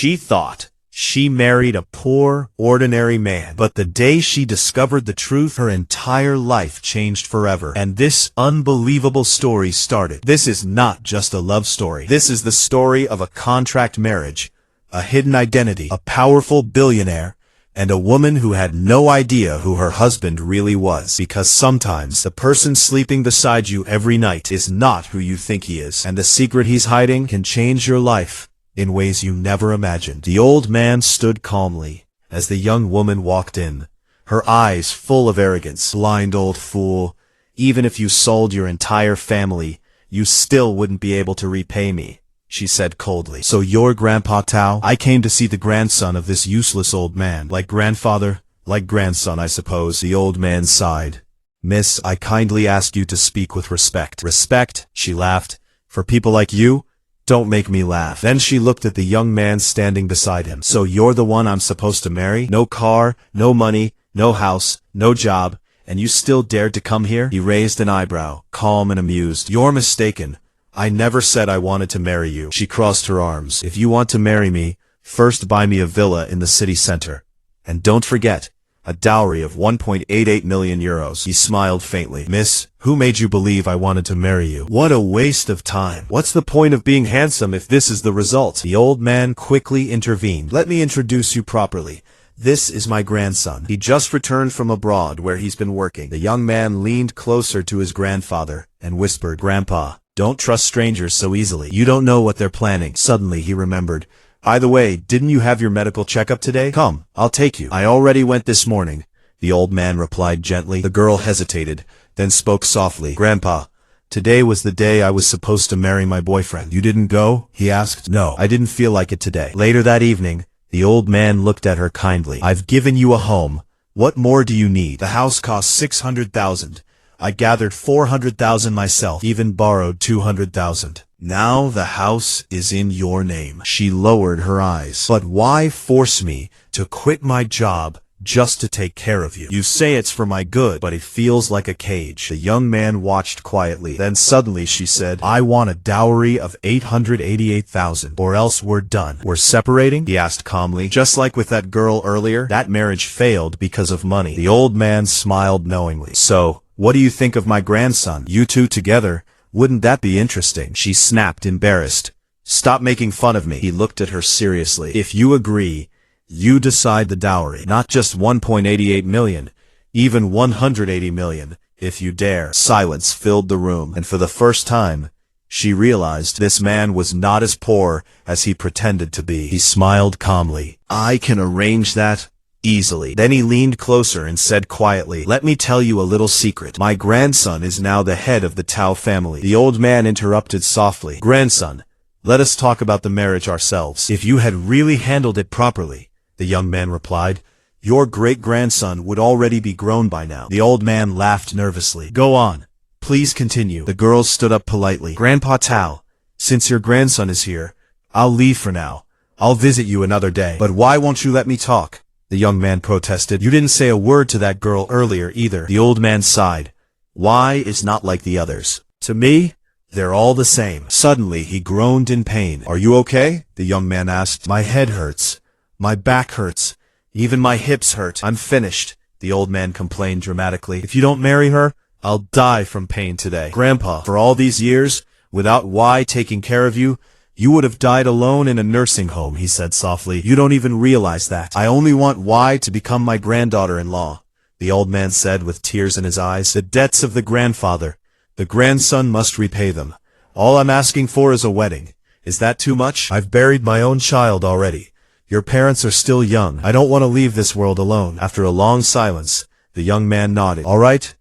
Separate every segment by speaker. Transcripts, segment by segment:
Speaker 1: She thought she married a poor, ordinary man. But the day she discovered the truth, her entire life changed forever. And this unbelievable story started. This is not just a love story. This is the story of a contract marriage, a hidden identity, a powerful billionaire, and a woman who had no idea who her husband really was. Because sometimes the person sleeping beside you every night is not who you think he is. And the secret he's hiding can change your life in ways you never imagined. The old man stood calmly as the young woman walked in, her eyes full of arrogance. Blind old fool, even if you sold your entire family, you still wouldn't be able to repay me, she said coldly. So you're Grandpa Tao? I came to see the grandson of this useless old man. Like grandfather, like grandson, I suppose. The old man sighed. Miss, I kindly ask you to speak with respect. Respect? She laughed. For people like you? Don't make me laugh. Then she looked at the young man standing beside him. So you're the one I'm supposed to marry? No car, no money, no house, no job, and you still dared to come here? He raised an eyebrow, calm and amused. You're mistaken. I never said I wanted to marry you. She crossed her arms. If you want to marry me, first buy me a villa in the city center. And don't forget, a dowry of 1.88 million euros. He smiled faintly. Miss, who made you believe I wanted to marry you? What a waste of time. What's the point of being handsome if this is the result? The old man quickly intervened. Let me introduce you properly. This is my grandson. He just returned from abroad where he's been working. The young man leaned closer to his grandfather and whispered, Grandpa, don't trust strangers so easily. You don't know what they're planning. Suddenly he remembered. By the way, didn't you have your medical checkup today? Come, I'll take you. I already went this morning, the old man replied gently. The girl hesitated, then spoke softly. Grandpa, today was the day I was supposed to marry my boyfriend. You didn't go? He asked. No, I didn't feel like it today. Later that evening, the old man looked at her kindly. I've given you a home. What more do you need? The house cost 600,000. I gathered 400,000 myself, even borrowed 200,000. Now the house is in your name. She lowered her eyes. But why force me to quit my job just to take care of you? You say it's for my good, but it feels like a cage. The young man watched quietly. Then suddenly she said, I want a dowry of 888,000, or else we're done. We're separating? He asked calmly. Just like with that girl earlier, that marriage failed because of money. The old man smiled knowingly. So, what do you think of my grandson? You two together? Wouldn't that be interesting? She snapped, embarrassed. Stop making fun of me. He looked at her seriously. If you agree, you decide the dowry. Not just 1.88 million, even 180 million, if you dare. Silence filled the room, and for the first time, she realized this man was not as poor as he pretended to be. He smiled calmly. I can arrange that easily. Then he leaned closer and said quietly, let me tell you a little secret. My grandson is now the head of the Tao family. The old man interrupted softly. Grandson, let us talk about the marriage ourselves. If you had really handled it properly, the young man replied, your great-grandson would already be grown by now. The old man laughed nervously. Go on. Please continue. The girl stood up politely. Grandpa Tao, since your grandson is here, I'll leave for now. I'll visit you another day. But why won't you let me talk? The young man protested. You didn't say a word to that girl earlier either. The old man sighed. Why is not like the others? To me, they're all the same. Suddenly he groaned in pain. Are you okay? The young man asked. My head hurts. My back hurts. Even my hips hurt. I'm finished, the old man complained dramatically. If you don't marry her, I'll die from pain today. Grandpa, for all these years, without Y taking care of you, you would have died alone in a nursing home, he said softly. You don't even realize that. I only want Y to become my granddaughter-in-law, the old man said with tears in his eyes. The debts of the grandfather. The grandson must repay them. All I'm asking for is a wedding. Is that too much? I've buried my own child already. Your parents are still young. I don't want to leave this world alone. After a long silence, the young man nodded. All right.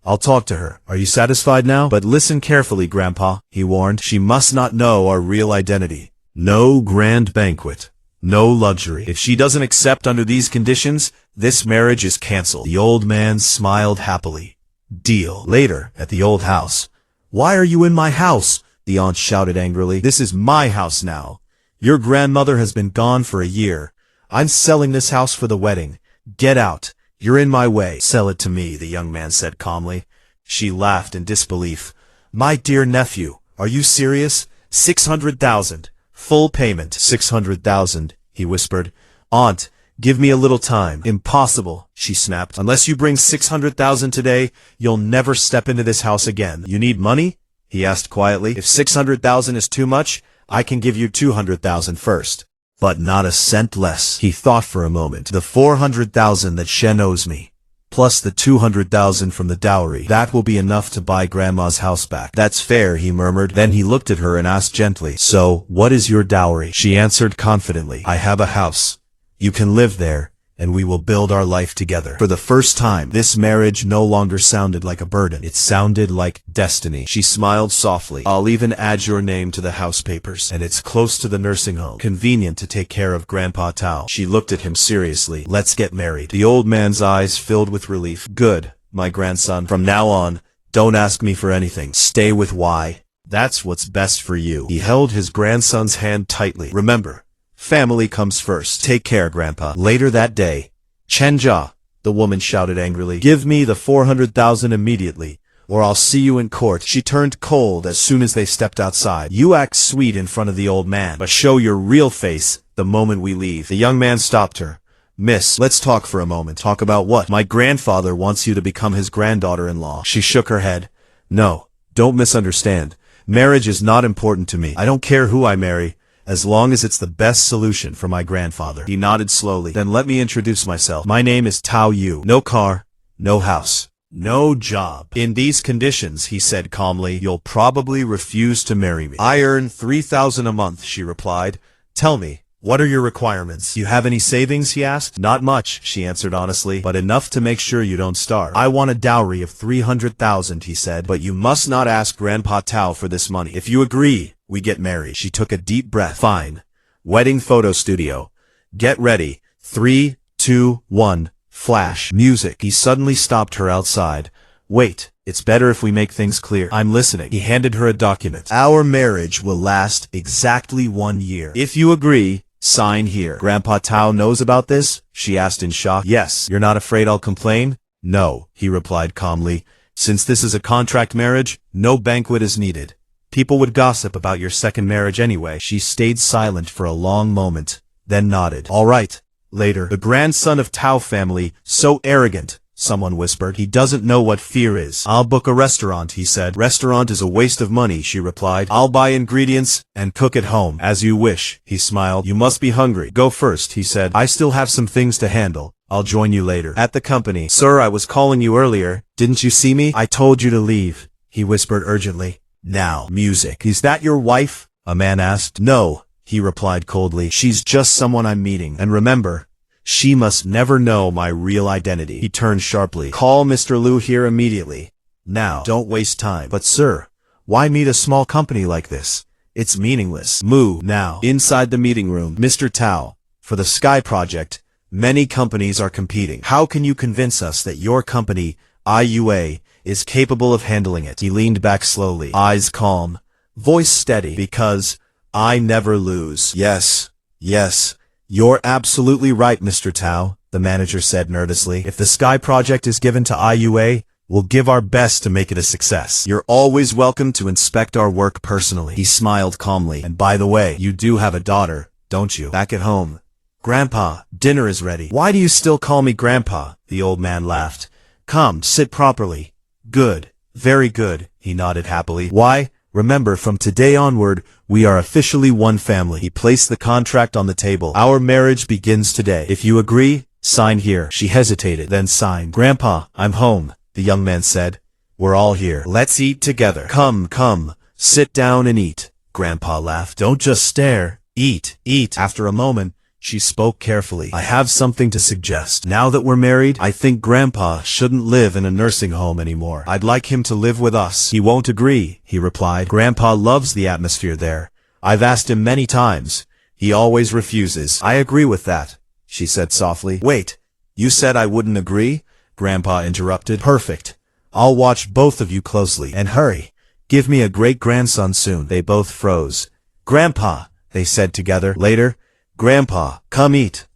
Speaker 1: I'll talk to her. Are you satisfied now? But listen carefully, Grandpa, he warned. She must not know our real identity. No grand banquet. No luxury. If she doesn't accept under these conditions, this marriage is canceled. The old man smiled happily. Deal. Later, at the old house. Why are you in my house? The aunt shouted angrily. This is my house now. Your grandmother has been gone for a year. I'm selling this house for the wedding. Get out. You're in my way. Sell it to me, the young man said calmly. She laughed in disbelief. My dear nephew, are you serious? 600,000. Full payment. 600,000, he whispered. Aunt, give me a little time. Impossible, she snapped. Unless you bring 600,000 today, you'll never step into this house again. You need money? He asked quietly. If 600,000 is too much, I can give you 200,000 first. But not a cent less. He thought for a moment. The 400,000 that Shen owes me, plus the 200,000 from the dowry. That will be enough to buy Grandma's house back. That's fair, he murmured. Then he looked at her and asked gently, So, what is your dowry? She answered confidently, I have a house. You can live there, and we will build our life together. For the first time, this marriage no longer sounded like a burden. It sounded like destiny. She smiled softly. I'll even add your name to the house papers. And it's close to the nursing home. Convenient to take care of Grandpa Tao. She looked at him seriously. Let's get married. The old man's eyes filled with relief. Good, my grandson. From now on, don't ask me for anything. Stay with Y. That's what's best for you. He held his grandson's hand tightly. Remember, family comes first. Take care, Grandpa. Later that day, Chenjia, the woman shouted angrily, give me the 400,000 immediately, or I'll see you in court. She turned cold as soon as they stepped outside. You act sweet in front of the old man, but show your real face the moment we leave. The young man stopped her. Miss, let's talk for a moment. Talk about what? My grandfather wants you to become his granddaughter-in-law. She shook her head. No, don't misunderstand. Marriage is not important to me. I don't care who I marry, as long as it's the best solution for my grandfather. He nodded slowly. Then let me introduce myself. My name is Tao Yu. No car, no house, no job. In these conditions, he said calmly, you'll probably refuse to marry me. I earn 3,000 a month, she replied. Tell me, what are your requirements? You have any savings, he asked. Not much, she answered honestly, but enough to make sure you don't starve. I want a dowry of 300,000, he said, but you must not ask Grandpa Tao for this money. If you agree, we get married. She took a deep breath. Fine. Wedding photo studio. Get ready. 3, 2, 1. Flash. Music. He suddenly stopped her outside. Wait. It's better if we make things clear. I'm listening. He handed her a document. Our marriage will last exactly 1 year. If you agree, sign here. Grandpa Tao knows about this? She asked in shock. Yes. You're not afraid I'll complain? No, he replied calmly. Since this is a contract marriage, no banquet is needed. People would gossip about your second marriage anyway. She stayed silent for a long moment, then nodded. All right. Later, the grandson of Tao family, so arrogant, someone whispered. He doesn't know what fear is. I'll book a restaurant, he said. Restaurant is a waste of money, she replied. I'll buy ingredients and cook at home. As you wish, he smiled. You must be hungry. Go first, he said. I still have some things to handle. I'll join you later. At the company. Sir, I was calling you earlier. Didn't you see me? I told you to leave, he whispered urgently. Now, music. Is that your wife? A man asked. No, he replied coldly. She's just someone I'm meeting. And remember, she must never know my real identity. He turned sharply. Call Mr. Liu here immediately. Now, don't waste time. But sir, why meet a small company like this? It's meaningless. Move now. Inside the meeting room. Mr. Tao, for the Sky Project, many companies are competing. How can you convince us that your company, IUA, is capable of handling it? He leaned back slowly, eyes calm, voice steady. Because I never lose. Yes, yes, you're absolutely right, Mr. Tao, the manager said nervously. If the Sky Project is given to IUA, we'll give our best to make it a success. You're always welcome to inspect our work personally. He smiled calmly. And by the way, you do have a daughter, don't you? Back at home. Grandpa, dinner is ready. Why do you still call me Grandpa? The old man laughed. Come, sit properly. Good, very good, he nodded happily. Why? Remember, from today onward, we are officially one family. He placed the contract on the table. Our marriage begins today. If you agree, sign here. She hesitated, then signed. Grandpa, I'm home, the young man said. We're all here. Let's eat together. Come, come, sit down and eat. Grandpa laughed. Don't just stare. Eat, eat. After a moment, she spoke carefully. I have something to suggest. Now that we're married, I think Grandpa shouldn't live in a nursing home anymore. I'd like him to live with us. He won't agree, he replied. Grandpa loves the atmosphere there. I've asked him many times. He always refuses. I agree with that, she said softly. Wait, you said I wouldn't agree? Grandpa interrupted. Perfect. I'll watch both of you closely. And hurry. Give me a great-grandson soon. They both froze. Grandpa, they said together. Later, Grandpa, come eat,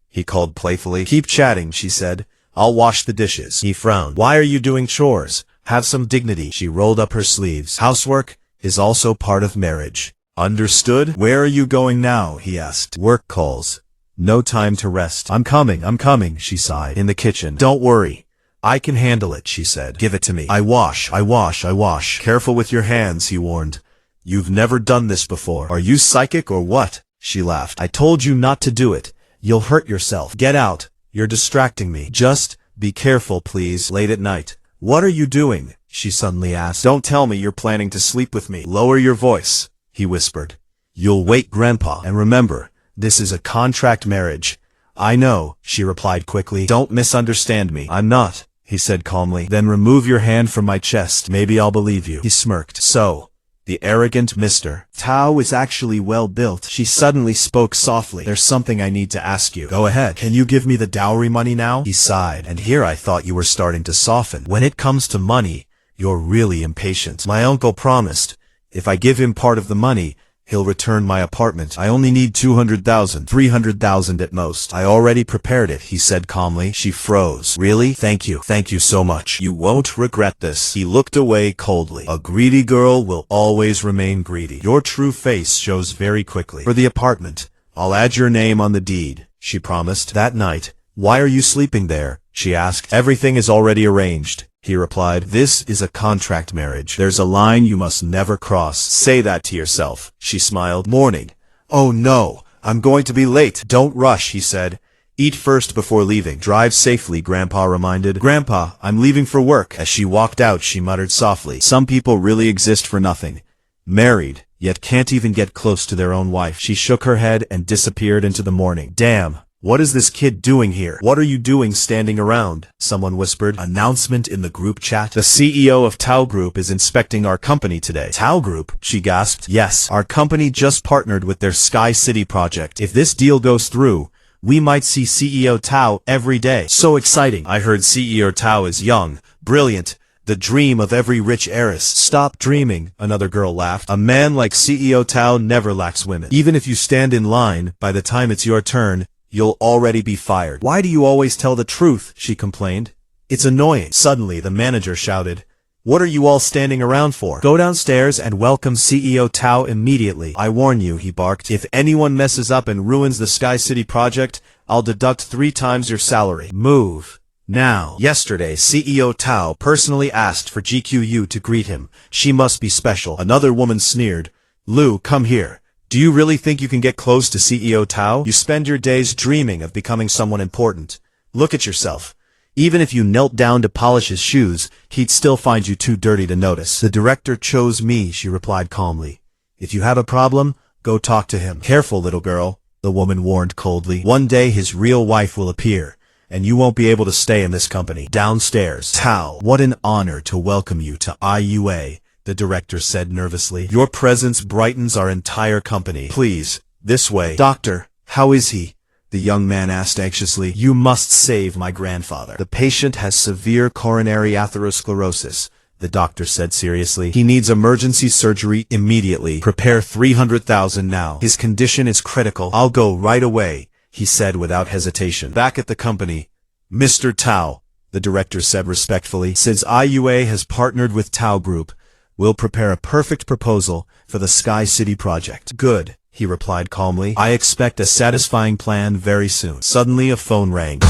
Speaker 1: he called playfully. Keep chatting, she said. I'll wash the dishes. He frowned. Why are you doing chores? Have some dignity. She rolled up her sleeves. Housework is also part of marriage. Understood? Where are you going now? He asked. Work calls. No time to rest. I'm coming, she sighed. In the kitchen. Don't worry. I can handle it, she said. Give it to me. I wash. Careful with your hands, he warned. You've never done this before. Are you psychic or what? She laughed. I told you not to do it. You'll hurt yourself. Get out. You're distracting me. Just be careful, please. Late at night. What are you doing? She suddenly asked. Don't tell me you're planning to sleep with me. Lower your voice, he whispered. You'll wake Grandpa. And remember, this is a contract marriage. I know, she replied quickly. Don't misunderstand me. I'm not, he said calmly. Then remove your hand from my chest. Maybe I'll believe you. He smirked. So, the arrogant Mr. Tao is actually well built. She suddenly spoke softly. There's something I need to ask you. Go ahead. Can you give me the dowry money now? He sighed. And here I thought you were starting to soften. When it comes to money, you're really impatient. My uncle promised, if I give him part of the money, he'll return my apartment. I only need 200,000, 300,000 at most. I already prepared it, he said calmly. She froze. Really? Thank you so much. You won't regret this. He looked away coldly. A greedy girl will always remain greedy. Your true face shows very quickly. For the apartment, I'll add your name on the deed, she promised. That night, why are you sleeping there? She asked. Everything is already arranged, he replied. This is a contract marriage. There's a line you must never cross. Say that to yourself, she smiled. Morning. Oh no, I'm going to be late. Don't rush, he said. Eat first before leaving. Drive safely, Grandpa reminded. Grandpa, I'm leaving for work. As she walked out, she muttered softly. Some people really exist for nothing. Married, yet can't even get close to their own wife. She shook her head and disappeared into the morning. Damn. What is this kid doing here? What are you doing standing around? Someone whispered. Announcement in the group chat. The CEO of Tao Group is inspecting our company today. Tao Group? She gasped. Yes, our company just partnered with their Sky City project. If this deal goes through, we might see CEO Tao every day. So exciting. I heard CEO Tao is young, brilliant, the dream of every rich heiress. Stop dreaming, another girl laughed. A man like CEO Tao never lacks women. Even if you stand in line, by the time it's your turn, you'll already be fired. Why do you always tell the truth? She complained. It's annoying. Suddenly, the manager shouted, What are you all standing around for? Go downstairs and welcome CEO Tao immediately. I warn you, he barked. If anyone messes up and ruins the Sky City project, I'll deduct 3 times your salary. Move. Now. Yesterday, CEO Tao personally asked for GQU to greet him. She must be special. Another woman sneered. Lou, come here. Do you really think you can get close to CEO Tao? You spend your days dreaming of becoming someone important. Look at yourself. Even if you knelt down to polish his shoes, he'd still find you too dirty to notice. The director chose me, she replied calmly. If you have a problem, go talk to him. Careful, little girl, the woman warned coldly. One day his real wife will appear, and you won't be able to stay in this company. Downstairs. Tao, what an honor to welcome you to IUA. The director said nervously. Your presence brightens our entire company. Please, this way. Doctor, how is he? The young man asked anxiously. You must save my grandfather. The patient has severe coronary atherosclerosis, the doctor said seriously. He needs emergency surgery immediately. Prepare 300,000 now. His condition is critical. I'll go right away, he said without hesitation. Back at the company. Mr. Tao, the director said respectfully, since IUA has partnered with Tao Group, we'll prepare a perfect proposal for the Sky City project. Good, he replied calmly. I expect a satisfying plan very soon. Suddenly a phone rang.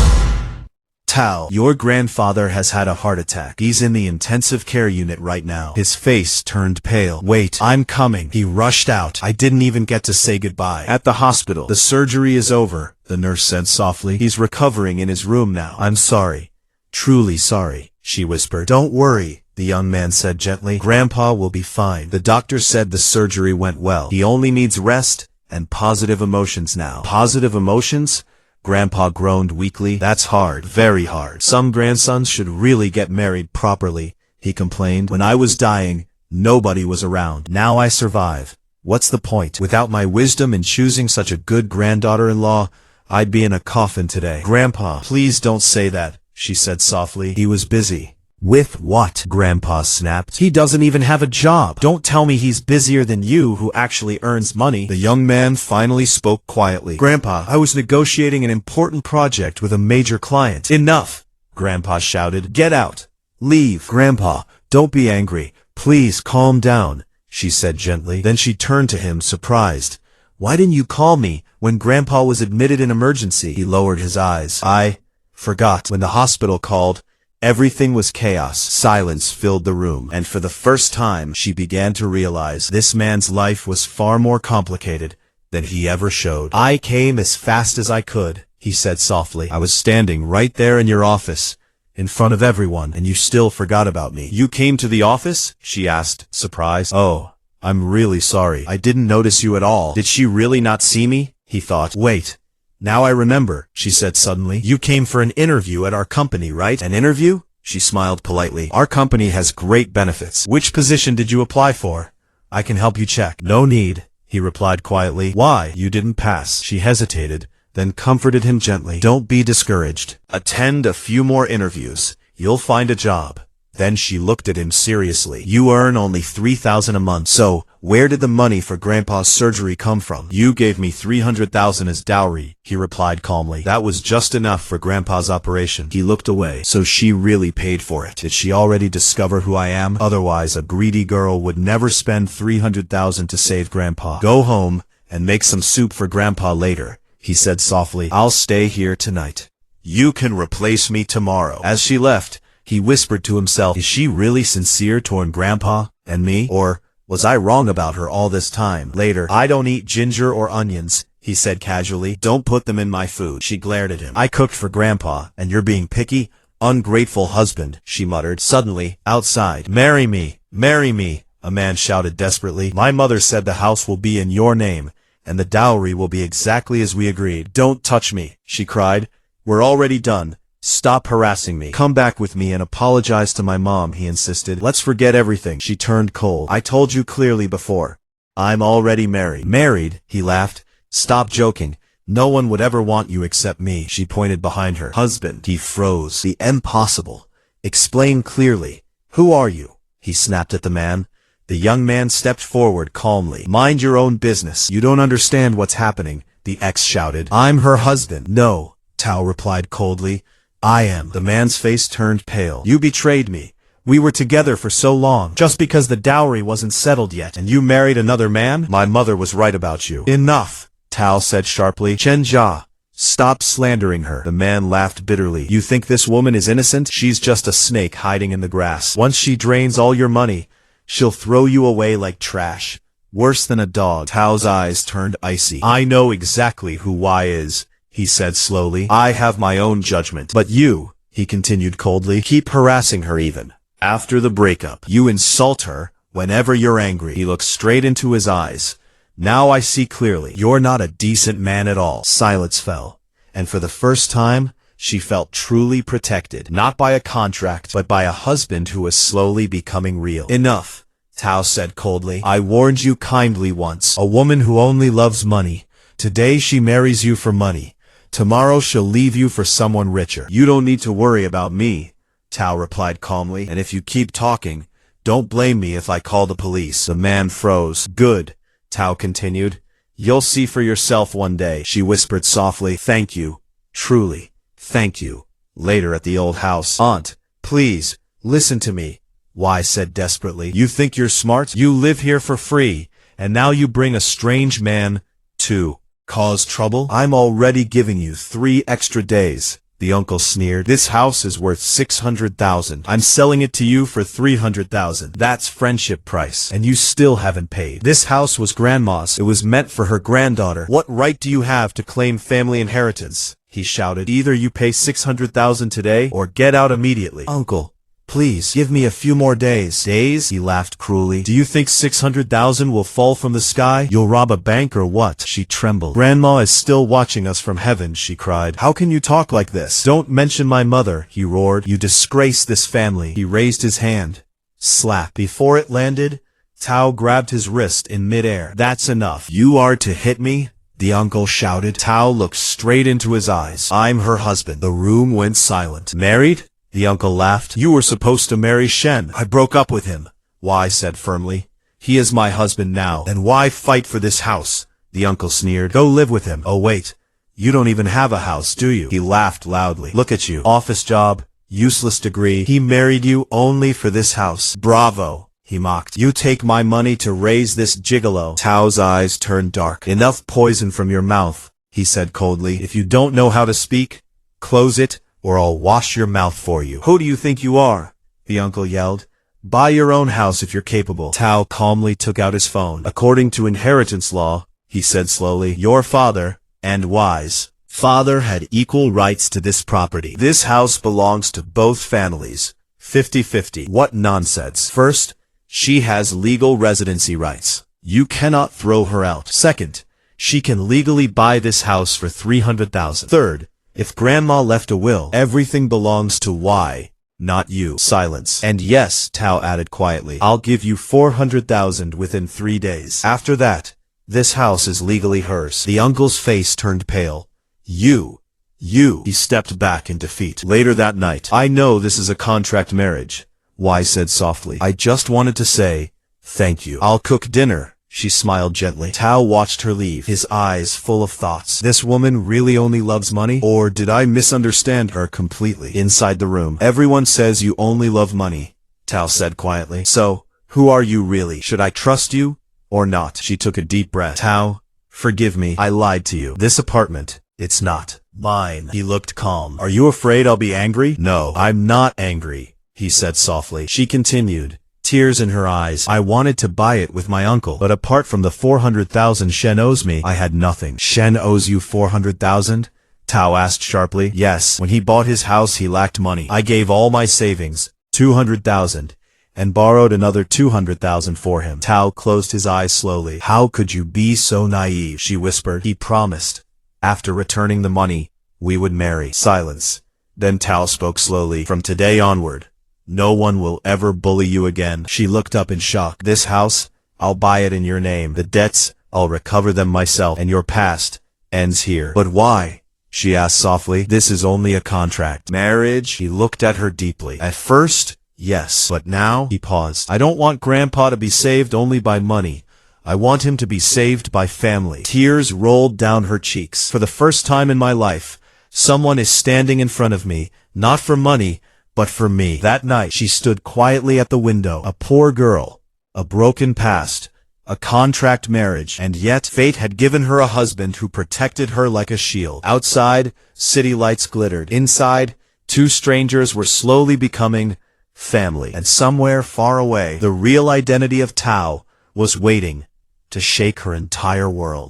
Speaker 1: Tao, your grandfather has had a heart attack. He's in the intensive care unit right now. His face turned pale. Wait, I'm coming. He rushed out. I didn't even get to say goodbye. At the hospital. The surgery is over, the nurse said softly. He's recovering in his room now. I'm sorry. Truly sorry, she whispered. Don't worry, the young man said gently. Grandpa will be fine. The doctor said the surgery went well. He only needs rest and positive emotions now. Positive emotions? Grandpa groaned weakly. That's hard. Very hard. Some grandsons should really get married properly, he complained. When I was dying, nobody was around. Now I survive. What's the point? Without my wisdom in choosing such a good granddaughter-in-law, I'd be in a coffin today. Grandpa, please don't say that, she said softly. He was busy. With what? Grandpa snapped. He doesn't even have a job. Don't tell me he's busier than you who actually earns money. The young man finally spoke quietly. Grandpa, I was negotiating an important project with a major client. Enough! Grandpa shouted. Get out. Leave. Grandpa, don't be angry. Please calm down, she said gently. Then she turned to him, surprised. Why didn't you call me when Grandpa was admitted in emergency? He lowered his eyes. I forgot. When the hospital called, everything was chaos. Silence filled the room, and for the first time she began to realize this man's life was far more complicated than he ever showed. I came as fast as I could, he said softly. I was standing right there in your office, in front of everyone, and you still forgot about me. You came to the office? She asked, surprised. Oh, I'm really sorry. I didn't notice you at all. Did she really not see me? He thought. Wait. Now I remember, she said suddenly. You came for an interview at our company, right? An interview? She smiled politely. Our company has great benefits. Which position did you apply for? I can help you check. No need, he replied quietly. Why? You didn't pass. She hesitated, then comforted him gently. Don't be discouraged. Attend a few more interviews. You'll find a job. Then she looked at him seriously. You earn only $3,000 a month. So, where did the money for Grandpa's surgery come from? You gave me $300,000 as dowry, he replied calmly. That was just enough for Grandpa's operation. He looked away. So she really paid for it. Did she already discover who I am? Otherwise, a greedy girl would never spend $300,000 to save Grandpa. Go home and make some soup for Grandpa later, he said softly. I'll stay here tonight. You can replace me tomorrow. As she left, he whispered to himself, is she really sincere toward Grandpa and me? Or was I wrong about her all this time? Later, I don't eat ginger or onions, he said casually. Don't put them in my food. She glared at him. I cooked for Grandpa, and you're being picky? Ungrateful husband, she muttered. Suddenly, outside, marry me, a man shouted desperately. My mother said the house will be in your name, and the dowry will be exactly as we agreed. Don't touch me, she cried. We're already done. Stop harassing me. Come back with me and apologize to my mom, he insisted. Let's forget everything. She turned cold. I told you clearly before. I'm already married. Married? He laughed. Stop joking. No one would ever want you except me. She pointed behind her. Husband. He froze. The impossible. Explain clearly. Who are you? He snapped at the man. The young man stepped forward calmly. Mind your own business. You don't understand what's happening, the ex shouted. I'm her husband. No, Tao replied coldly. I am. The man's face turned pale. You betrayed me. We were together for so long, just because the dowry wasn't settled yet, and you married another man? My mother was right about you. Enough, Tao said sharply. Chen Jia, stop slandering her. The man laughed bitterly. You think this woman is innocent? She's just a snake hiding in the grass. Once she drains all your money, she'll throw you away like trash. Worse than a dog. Tao's eyes turned icy. I know exactly who Y is, he said slowly. I have my own judgment. But you, he continued coldly, keep harassing her even after the breakup. You insult her whenever you're angry. He looked straight into his eyes. Now I see clearly. You're not a decent man at all. Silence fell. And for the first time, she felt truly protected. Not by a contract, but by a husband who was slowly becoming real. Enough, Tao said coldly. I warned you kindly once. A woman who only loves money. Today she marries you for money. Tomorrow she'll leave you for someone richer. You don't need to worry about me, Tao replied calmly. And if you keep talking, don't blame me if I call the police. The man froze. Good, Tao continued. You'll see for yourself one day. She whispered softly. Thank you. Truly. Thank you. Later at the old house. Aunt, please, listen to me, Y said desperately. You think you're smart? You live here for free, and now you bring a strange man to cause trouble? I'm already giving you 3 extra days, the uncle sneered. This house is worth $600,000. I'm selling it to you for $300,000. That's friendship price, and you still haven't paid. This house was Grandma's. It was meant for her granddaughter. What right do you have to claim family inheritance? He shouted. Either you pay $600,000 today, or get out immediately. Uncle, please, give me a few more days. Days? He laughed cruelly. Do you think $600,000 will fall from the sky? You'll rob a bank or what? She trembled. Grandma is still watching us from heaven, she cried. How can you talk like this? Don't mention my mother, he roared. You disgrace this family. He raised his hand. Slap. Before it landed, Tao grabbed his wrist in midair. That's enough. You are to hit me? The uncle shouted. Tao looked straight into his eyes. I'm her husband. The room went silent. Married? The uncle laughed. You were supposed to marry Shen. I broke up with him, Y said firmly. He is my husband now. Then why fight for this house? The uncle sneered. Go live with him. Oh wait, you don't even have a house, do you? He laughed loudly. Look at you. Office job, useless degree. He married you only for this house. Bravo, he mocked. You take my money to raise this gigolo. Tao's eyes turned dark. Enough poison from your mouth, he said coldly. If you don't know how to speak, close it, or I'll wash your mouth for you. Who do you think you are? The uncle yelled. Buy your own house if you're capable. Tao calmly took out his phone. According to inheritance law, he said slowly, your father, and wise father, had equal rights to this property. This house belongs to both families. 50-50. What nonsense. First, she has legal residency rights. You cannot throw her out. Second, she can legally buy this house for $300,000. Third, if Grandma left a will, everything belongs to Y, not you. Silence. And yes, Tao added quietly, I'll give you $400,000 within 3 days. After that, this house is legally hers. The uncle's face turned pale. You. He stepped back in defeat. Later that night, I know this is a contract marriage, Y said softly. I just wanted to say, thank you. I'll cook dinner, she smiled gently. Tao watched her leave, his eyes full of thoughts. This woman really only loves money? Or did I misunderstand her completely? Inside the room, everyone says you only love money, Tao said quietly. So, who are you really? Should I trust you, or not? She took a deep breath. Tao, forgive me, I lied to you. This apartment, it's not mine. He looked calm. Are you afraid I'll be angry? No, I'm not angry, he said softly. She continued, tears in her eyes. I wanted to buy it with my uncle, but apart from the $400,000 Shen owes me, I had nothing. Shen owes you $400,000? Tao asked sharply. Yes, when he bought his house he lacked money. I gave all my savings, $200,000, and borrowed another $200,000 for him. Tao closed his eyes slowly. How could you be so naive? She whispered. He promised, after returning the money, we would marry. Silence. Then Tao spoke slowly. From today onward, no one will ever bully you again. She looked up in shock. This house, I'll buy it in your name. The debts, I'll recover them myself. And your past ends here. But why? She asked softly. This is only a contract. Marriage? He looked at her deeply. At first, yes. But now? He paused. I don't want Grandpa to be saved only by money. I want him to be saved by family. Tears rolled down her cheeks. For the first time in my life, someone is standing in front of me, not for money, but for me. That night, she stood quietly at the window. A poor girl, a broken past, a contract marriage, and yet fate had given her a husband who protected her like a shield. Outside, city lights glittered. Inside, two strangers were slowly becoming family. And somewhere far away, the real identity of Tao was waiting to shake her entire world.